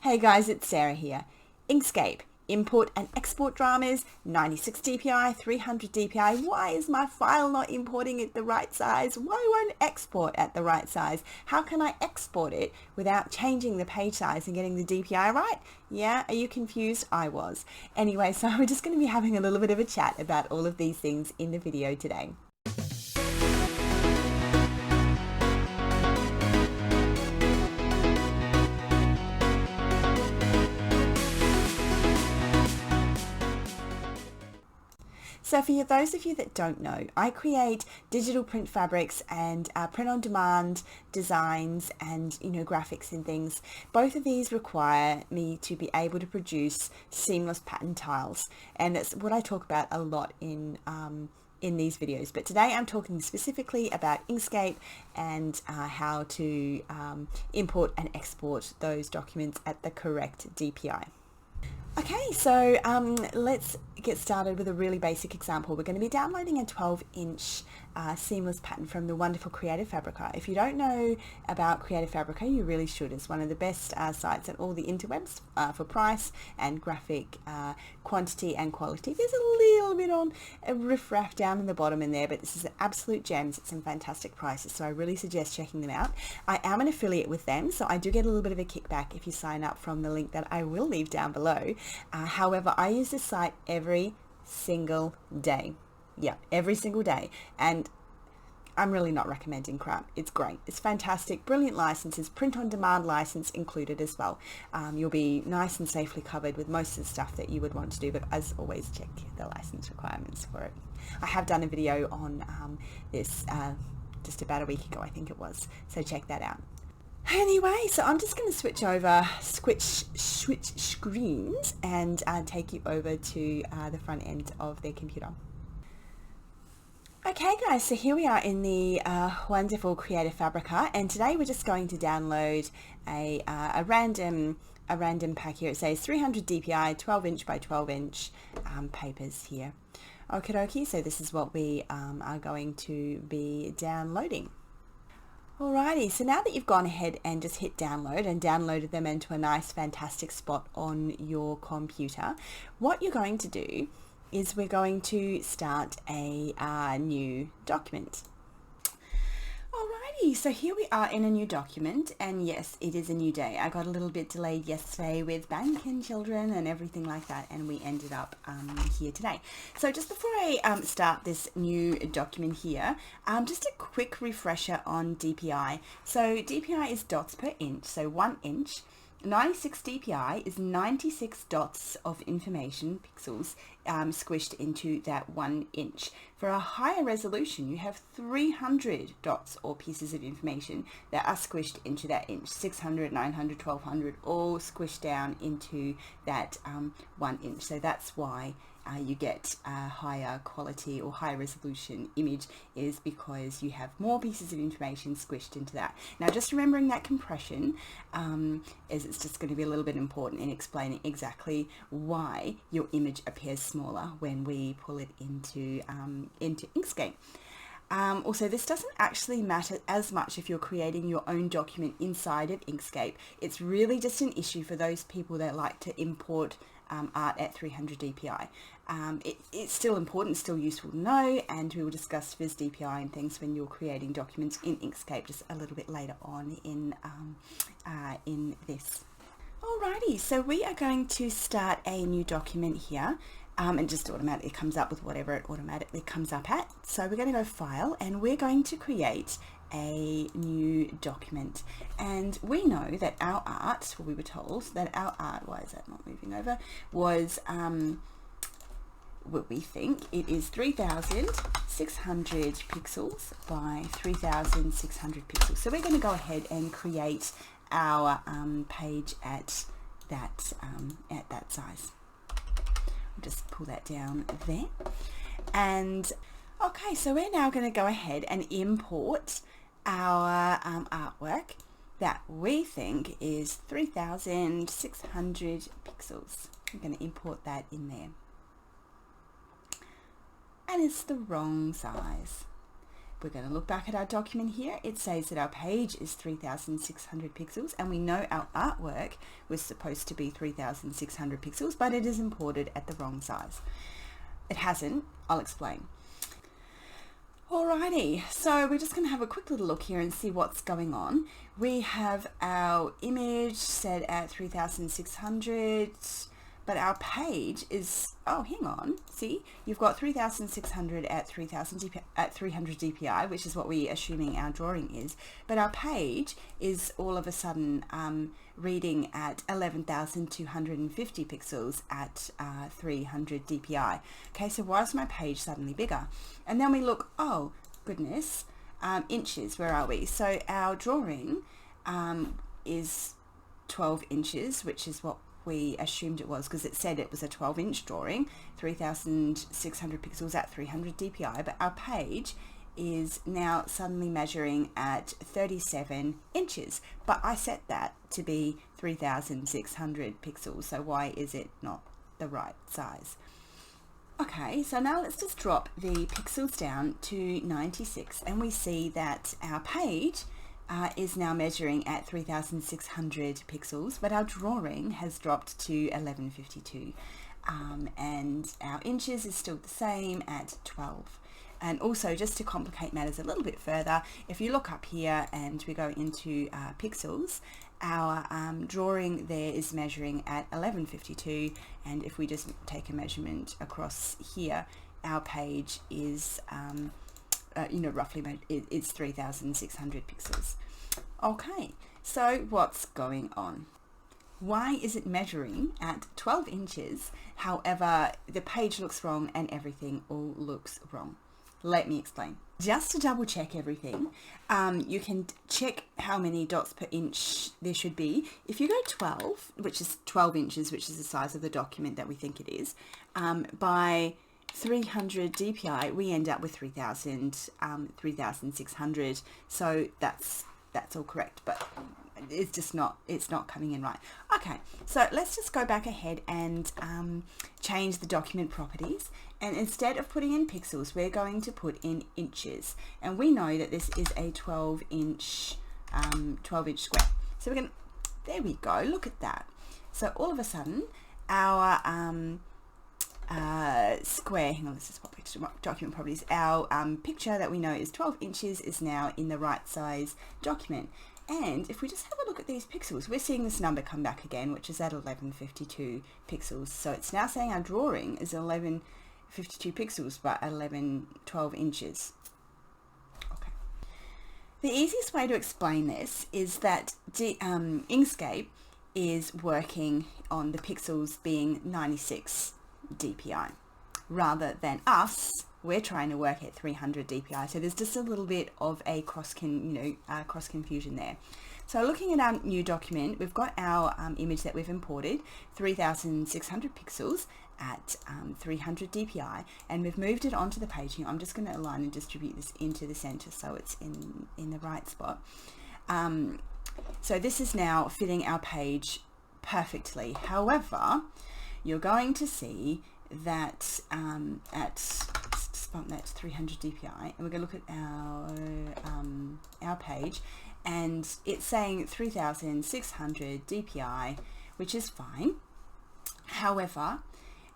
Hey guys, it's Sarah here. Inkscape, import and export dramas, 96 DPI, 300 DPI. Why is my file not importing at the right size? Why won't it export at the right size? How can I export it without changing the page size and getting the DPI right? Yeah, are you confused? I was. Anyway, so we're just going to be having a little bit of a chat about all of these things in the video today. So for those of you that don't know, I create digital print fabrics and print-on-demand designs and, graphics and things. Both of these require me to be able to produce seamless pattern tiles. And it's what I talk about a lot in these videos. But today I'm talking specifically about Inkscape and how to import and export those documents at the correct DPI. Okay, so let's get started with a really basic example. We're going to be downloading a 12-inch seamless pattern from the wonderful Creative Fabrica. If you don't know about Creative Fabrica, you really should. It's one of the best sites at all the interwebs for price and graphic quantity and quality. There's a little bit on a riff-raff down in the bottom in there, but this is an absolute gems. It's some fantastic prices, so I really suggest checking them out. I am an affiliate with them, so I do get a little bit of a kickback if you sign up from the link that I will leave down below. However, I use this site every single day. Yeah, every single day. And I'm really not recommending crap. It's great. It's fantastic. Brilliant licenses. Print-on-demand license included as well. You'll be nice and safely covered with most of the stuff that you would want to do, but as always, check the license requirements for it. I have done a video on this just about a week ago, I think it was. So check that out. Anyway, so I'm just going to switch screens and take you over to the front end of their computer. Okay guys, so here we are in the wonderful Creative Fabrica, and today we're just going to download a random pack here. It says 300 DPI, 12 inch by 12 inch papers here. Okie dokie, so this is what we are going to be downloading. Alrighty, so now that you've gone ahead and just hit download and downloaded them into a nice fantastic spot on your computer, what you're going to do is we're going to start a new document. Alrighty, so here we are in a new document, and yes, it is a new day. I got a little bit delayed yesterday with bank and children and everything like that, and we ended up here today. So just before I start this new document here, just a quick refresher on DPI. So DPI is dots per inch, so 1 inch. 96 DPI is 96 dots of information, pixels, squished into that 1 inch. For a higher resolution, you have 300 dots or pieces of information that are squished into that inch. 600, 900, 1200, all squished down into that 1 inch. So that's why you get a higher quality or higher resolution image, is because you have more pieces of information squished into that. Now, just remembering that compression is it's just going to be a little bit important in explaining exactly why your image appears smaller when we pull it into Inkscape. Also, this doesn't actually matter as much if you're creating your own document inside of Inkscape. It's really just an issue for those people that like to import art at 300 DPI. It's still important, still useful to know, and we will discuss Viz DPI and things when you're creating documents in Inkscape just a little bit later on in this. Alrighty, so we are going to start a new document here. And just automatically comes up with whatever it automatically comes up at. So we're going to go File, and we're going to create a new document. And we know that our art, well, we were told that our art, why is that not moving over, was, what we think, it is 3,600 pixels by 3,600 pixels. So we're going to go ahead and create our page at that size. Just pull that down there, and okay, so we're now going to go ahead and import our artwork that we think is 3,600 pixels. I'm going to import that in there, and it's the wrong size. We're going to look back at our document here. It says that our page is 3,600 pixels, and we know our artwork was supposed to be 3,600 pixels, but it is imported at the wrong size. It hasn't. I'll explain. Alrighty, so we're just going to have a quick little look here and see what's going on. We have our image set at 3,600, but our page is, oh, hang on, see, you've got 3,600 at 300 DPI, which is what we're assuming our drawing is, but our page is all of a sudden reading at 11,250 pixels at 300 DPI. Okay, so why is my page suddenly bigger? And then we look, oh goodness, inches, where are we? So our drawing is 12 inches, which is what we assumed it was because it said it was a 12-inch drawing, 3,600 pixels at 300 DPI, but our page is now suddenly measuring at 37 inches, but I set that to be 3,600 pixels, so why is it not the right size? Okay, so now let's just drop the pixels down to 96, and we see that our page is now measuring at 3,600 pixels, but our drawing has dropped to 1152, and our inches is still the same at 12. And also, just to complicate matters a little bit further, if you look up here and we go into pixels, our drawing there is measuring at 1152, and if we just take a measurement across here, our page is roughly it's 3,600 pixels. Okay, so what's going on? Why is it measuring at 12 inches? However, the page looks wrong and everything all looks wrong. Let me explain. Just to double check everything, you can check how many dots per inch there should be. If you go 12, which is 12 inches, which is the size of the document that we think it is, by 300 DPI, we end up with 3,600. So that's all correct, but it's not coming in right. Okay, so let's just go back ahead and change the document properties, and instead of putting in pixels, we're going to put in inches, and we know that this is a 12-inch square. So we're going to, there we go, look at that. So all of a sudden our square, hang on, let's just pop back to document properties, our picture that we know is 12 inches is now in the right size document. And if we just have a look at these pixels, we're seeing this number come back again, which is at 1152 pixels. So it's now saying our drawing is 1152 pixels, but 12 inches. Okay. The easiest way to explain this is that Inkscape is working on the pixels being 96 DPI, rather than us. We're trying to work at 300 DPI, so there's just a little bit of a cross confusion there. So looking at our new document, we've got our image that we've imported, 3,600 pixels at 300 DPI, and we've moved it onto the page here. I'm just going to align and distribute this into the center so it's in the right spot. So this is now fitting our page perfectly. However, you're going to see that that's 300 DPI, and we're going to look at our page, and it's saying 3,600 DPI, which is fine. However,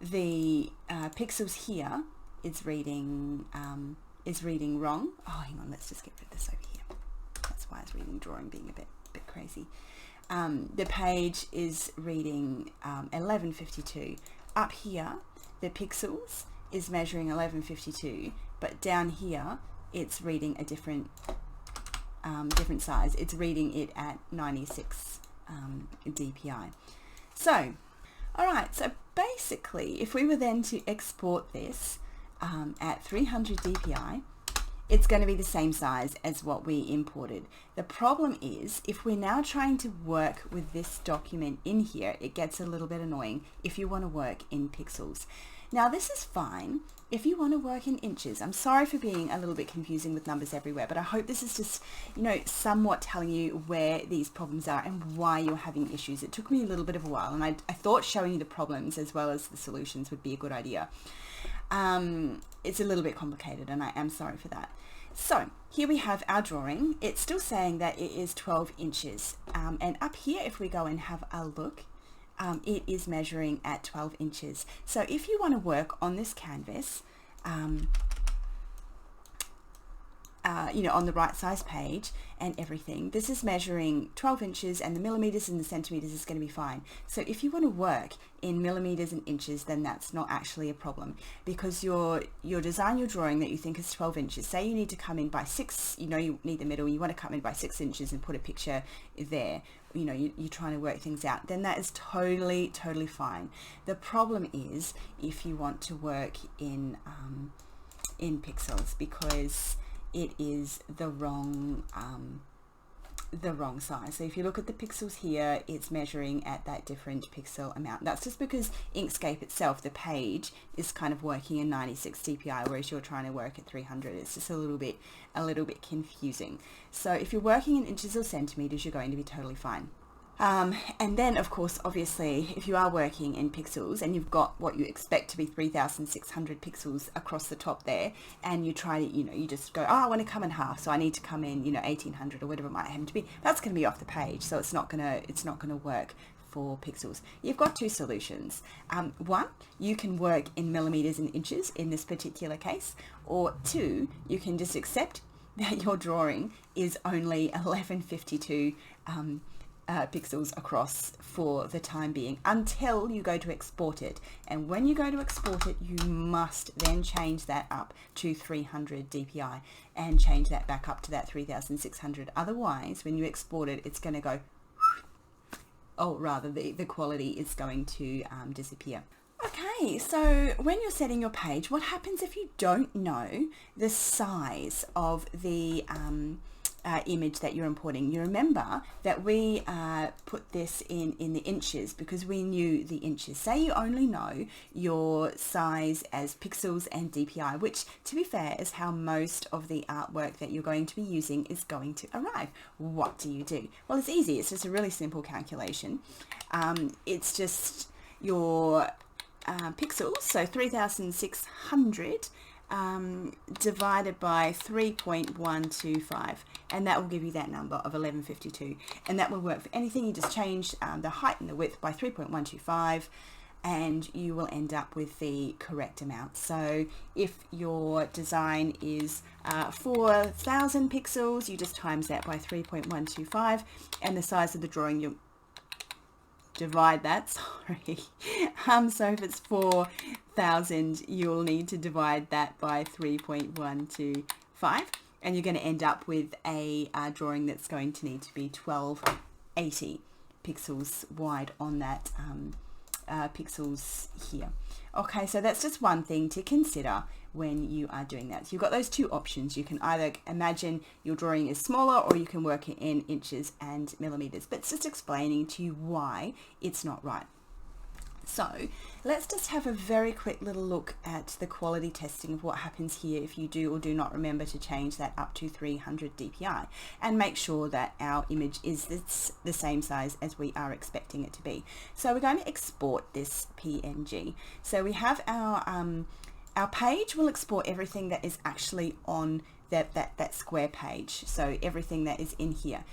the pixels here is reading wrong. Oh, hang on, let's just get rid of this over here. That's why it's reading drawing being a bit crazy. The page is reading 1152. Up here, the pixels is measuring 1152, but down here it's reading a different size. It's reading it at 96 DPI. So, all right, so basically if we were then to export this at 300 DPI, it's going to be the same size as what we imported. The problem is, if we're now trying to work with this document in here, it gets a little bit annoying if you want to work in pixels. Now this is fine if you want to work in inches. I'm sorry for being a little bit confusing with numbers everywhere, but I hope this is just, somewhat telling you where these problems are and why you're having issues. It took me a little bit of a while, and I thought showing you the problems as well as the solutions would be a good idea. It's a little bit complicated, and I am sorry for that. So here we have our drawing. It's still saying that it is 12 inches. And up here, if we go and have a look, it is measuring at 12 inches. So if you want to work on this canvas, you know, on the right size page and everything, this is measuring 12 inches, and the millimeters and the centimeters is going to be fine. So if you want to work in millimeters and inches, then that's not actually a problem, because your design, your drawing that you think is 12 inches, say you need to come in by 6, you know, you need the middle, you want to come in by 6 inches and put a picture there, you know, you're trying to work things out, then that is totally fine. The problem is if you want to work in pixels, because it is the wrong size. So if you look at the pixels here, it's measuring at that different pixel amount. That's just because Inkscape itself, the page, is kind of working in 96 DPI, whereas you're trying to work at 300. It's just a little bit confusing. So if you're working in inches or centimeters, you're going to be totally fine. And then, of course, obviously, if you are working in pixels and you've got what you expect to be 3,600 pixels across the top there, and you try to, you know, you just go, oh, I want to come in half, so I need to come in, you know, 1,800 or whatever it might happen to be. That's going to be off the page, so it's not gonna work for pixels. You've got two solutions. One, you can work in millimeters and inches in this particular case, or two, you can just accept that your drawing is only 1152 pixels across for the time being, until you go to export it. And when you go to export it, you must then change that up to 300 DPI and change that back up to that 3,600. Otherwise, when you export it, it's going to go, oh, rather the quality is going to disappear. Okay, so when you're setting your page, what happens if you don't know the size of the image that you're importing? You remember that we put this in the inches because we knew the inches. Say you only know your size as pixels and DPI, which, to be fair, is how most of the artwork that you're going to be using is going to arrive. What do you do? Well, it's easy. It's just a really simple calculation. It's just your pixels, so 3,600 divided by 3.125, and that will give you that number of 1152, and that will work for anything. You just change the height and the width by 3.125 and you will end up with the correct amount. So if your design is 4,000 pixels, you just times that by 3.125, and the size of the drawing, you divide that, sorry. So if it's 4,000, you'll need to divide that by 3.125, and you're going to end up with a drawing that's going to need to be 1280 pixels wide on that pixels here. Okay, so that's just one thing to consider when you are doing that. So you've got those two options. You can either imagine your drawing is smaller, or you can work it in inches and millimeters, but it's just explaining to you why it's not right. So let's just have a very quick little look at the quality testing of what happens here if you do or do not remember to change that up to 300 DPI, and make sure that our image is the same size as we are expecting it to be. So we're going to export this PNG. So we have our page will export everything that is actually on that square page, so everything that is in here.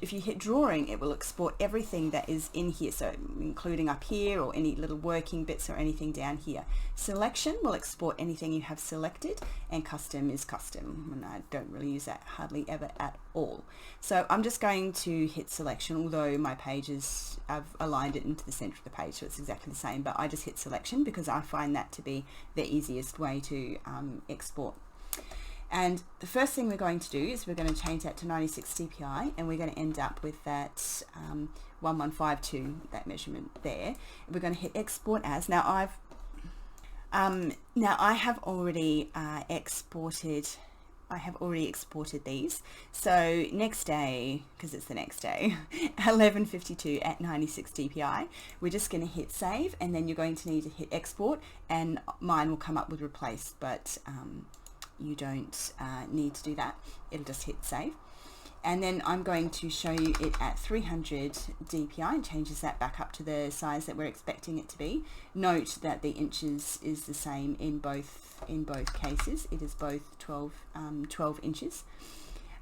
If you hit drawing, it will export everything that is in here, so including up here or any little working bits or anything down here. Selection will export anything you have selected, and custom is custom, and I don't really use that hardly ever at all. So I'm just going to hit selection, although my pages, I've aligned it into the center of the page, so it's exactly the same, but I just hit selection because I find that to be the easiest way to export. And the first thing we're going to do is we're going to change that to 96 DPI, and we're going to end up with that 1152, that measurement there. We're going to hit export as. Now I have already exported. I have already exported these. So next day, because it's the next day, 1152 at 96 DPI, we're just going to hit save, and then you're going to need to hit export, and mine will come up with replace, but you don't need to do that. It'll just hit save. And then I'm going to show you it at 300 DPI and changes that back up to the size that we're expecting it to be. Note that the inches is the same in both cases. It is both 12 inches.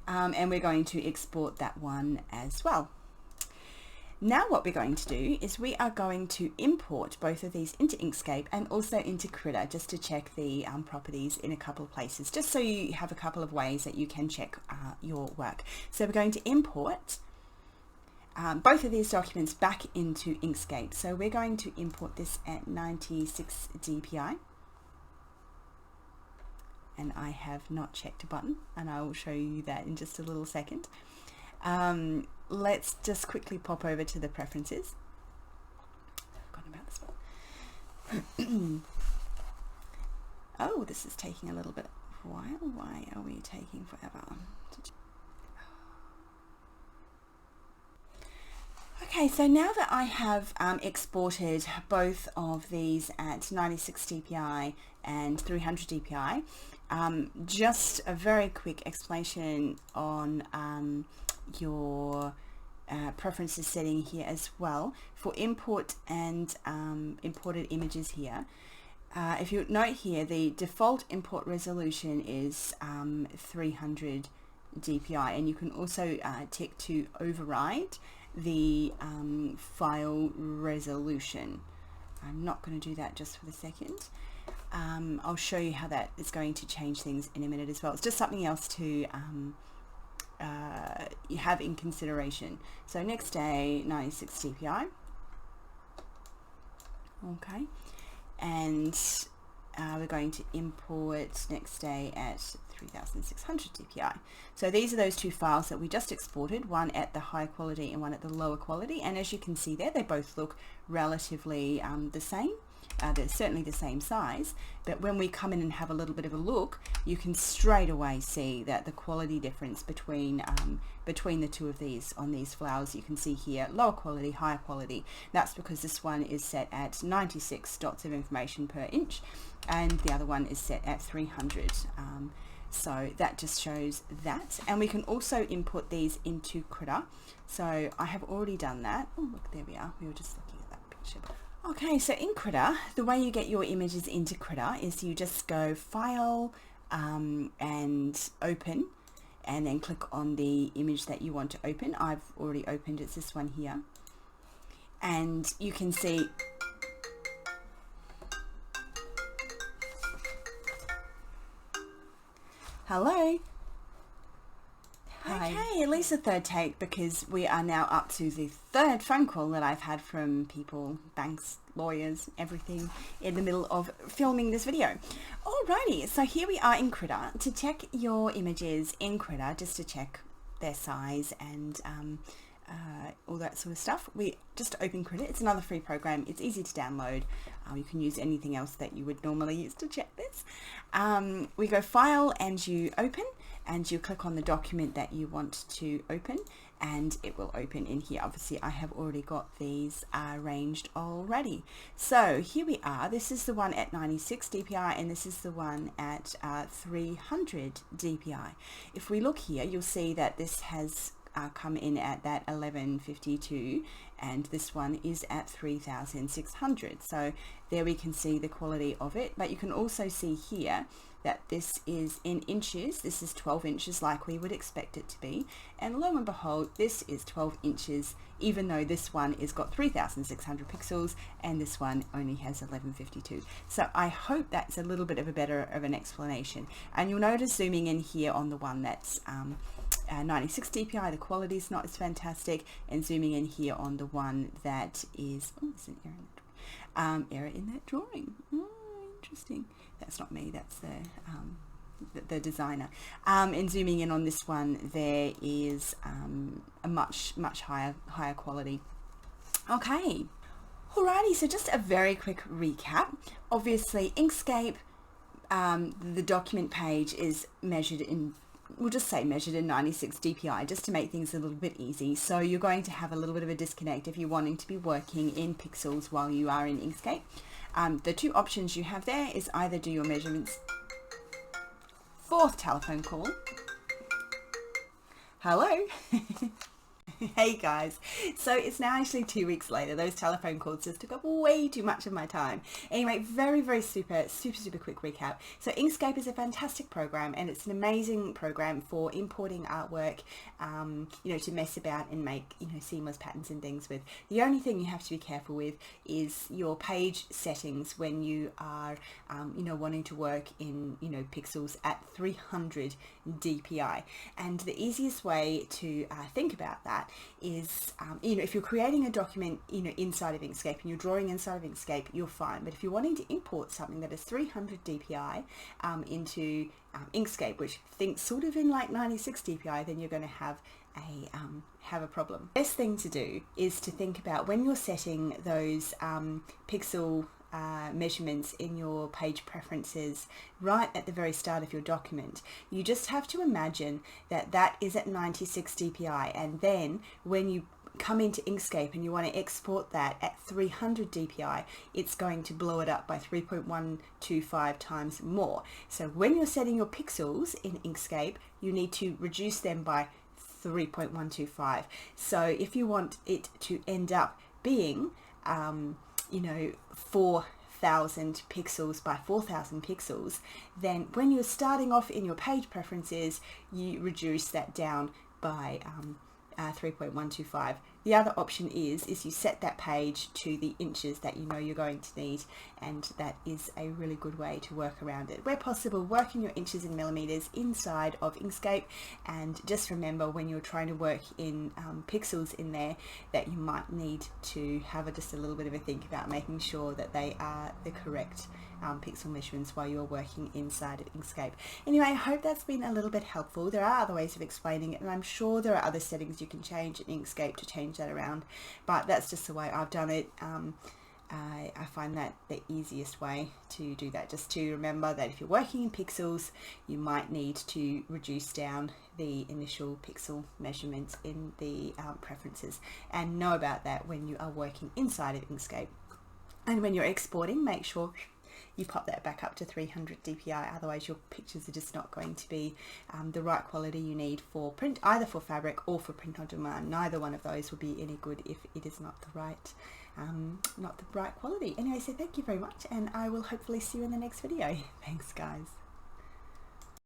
And we're going to export that one as well. Now what we're going to do is we are going to import both of these into Inkscape and also into Critter, just to check the properties in a couple of places, just so you have a couple of ways that you can check your work. So we're going to import both of these documents back into Inkscape. So we're going to import this at 96 DPI. And I have not checked a button, and I will show you that in just a little second. Let's just quickly pop over to the preferences. I've forgotten about this one. Oh, this is taking a little bit of a while. Why are we taking forever? Okay, so now that I have exported both of these at 96 DPI and 300 DPI, just a very quick explanation on your preferences setting here as well. For import and imported images here, if you note here, the default import resolution is 300 DPI, and you can also tick to override the file resolution. I'm not going to do that just for the second. I'll show you how that is going to change things in a minute as well. It's just something else to you have in consideration. So next day 96 DPI. Okay, and we're going to import next day at 3600 DPI. So these are those two files that we just exported, one at the high quality and one at the lower quality, and as you can see there, they both look relatively the same. They're certainly the same size, but when we come in and have a little bit of a look, you can straight away see that the quality difference between the two of these on these flowers, you can see here lower quality, higher quality. That's because this one is set at 96 dots of information per inch and the other one is set at 300. So that just shows that, and we can also input these into Critter. So I have already done that. Oh look, there we are, we were just looking at that picture. Okay, so in Critter, the way you get your images into Critter is you just go File and Open, and then click on the image that you want to open. I've already opened, it's this one here. And you can see hello. Hi. Okay, at least a third take, because we are now up to the third phone call that I've had from people, banks, lawyers, everything in the middle of filming this video. Alrighty, so here we are in Critter. To check your images in Critter, just to check their size and all that sort of stuff, we just open Critter. It's another free program. It's easy to download. You can use anything else that you would normally use to check this. We go File and you Open, and you click on the document that you want to open, and it will open in here. Obviously I have already got these arranged already. So here we are. This is the one at 96 DPI and this is the one at 300 DPI. If we look here, you'll see that this has come in at that 1152 and this one is at 3600. So there we can see the quality of it, but you can also see here that this is in inches. This is 12 inches like we would expect it to be, and lo and behold, this is 12 inches, even though this one is got 3600 pixels and this one only has 1152. So I hope that's a little bit of a better of an explanation. And you'll notice zooming in here on the one that's 96 DPI, the quality is not as fantastic, and zooming in here on the one that is, oh, there's an error in that drawing. Oh, interesting. That's not me, that's the designer. And zooming in on this one, there is a much higher quality. Okay, alrighty, so just a very quick recap. Obviously Inkscape, the document page is measured in, we'll just say measured in 96 DPI, just to make things a little bit easy. So you're going to have a little bit of a disconnect if you're wanting to be working in pixels while you are in Inkscape. The two options you have there is either do your measurements, fourth telephone call, Hello. Hey guys, so it's now actually 2 weeks later. Those telephone calls just took up way too much of my time. Anyway, very super quick recap. So Inkscape is a fantastic program, and it's an amazing program for importing artwork, to mess about and make, seamless patterns and things with. The only thing you have to be careful with is your page settings when you are, wanting to work in, pixels at 300 DPI. And the easiest way to think about that is, if you're creating a document, inside of Inkscape and you're drawing inside of Inkscape, you're fine. But if you're wanting to import something that is 300 DPI into Inkscape, which thinks sort of in like 96 DPI, then you're going to have a problem. Best thing to do is to think about when you're setting those pixel measurements in your page preferences right at the very start of your document. You just have to imagine that that is at 96 DPI, and then when you come into Inkscape and you want to export that at 300 DPI, it's going to blow it up by 3.125 times more. So when you're setting your pixels in Inkscape, you need to reduce them by 3.125. So if you want it to end up being 4,000 pixels by 4,000 pixels, then when you're starting off in your page preferences, you reduce that down by 3.125. The other option is you set that page to the inches that you're going to need, and that is a really good way to work around it. Where possible, work in your inches and millimeters inside of Inkscape, and just remember when you're trying to work in pixels in there that you might need to have just a little bit of a think about making sure that they are the correct pixel measurements while you're working inside of Inkscape. Anyway, I hope that's been a little bit helpful. There are other ways of explaining it, and I'm sure there are other settings you can change in Inkscape to change that around, but that's just the way I've done it. I find that the easiest way to do that, just to remember that if you're working in pixels, you might need to reduce down the initial pixel measurements in the preferences, and know about that when you are working inside of Inkscape. And when you're exporting, make sure you pop that back up to 300 DPI, otherwise your pictures are just not going to be the right quality you need for print, either for fabric or for print on demand. Neither one of those will be any good if it is not the right quality. Anyway, so thank you very much, and I will hopefully see you in the next video. Thanks guys.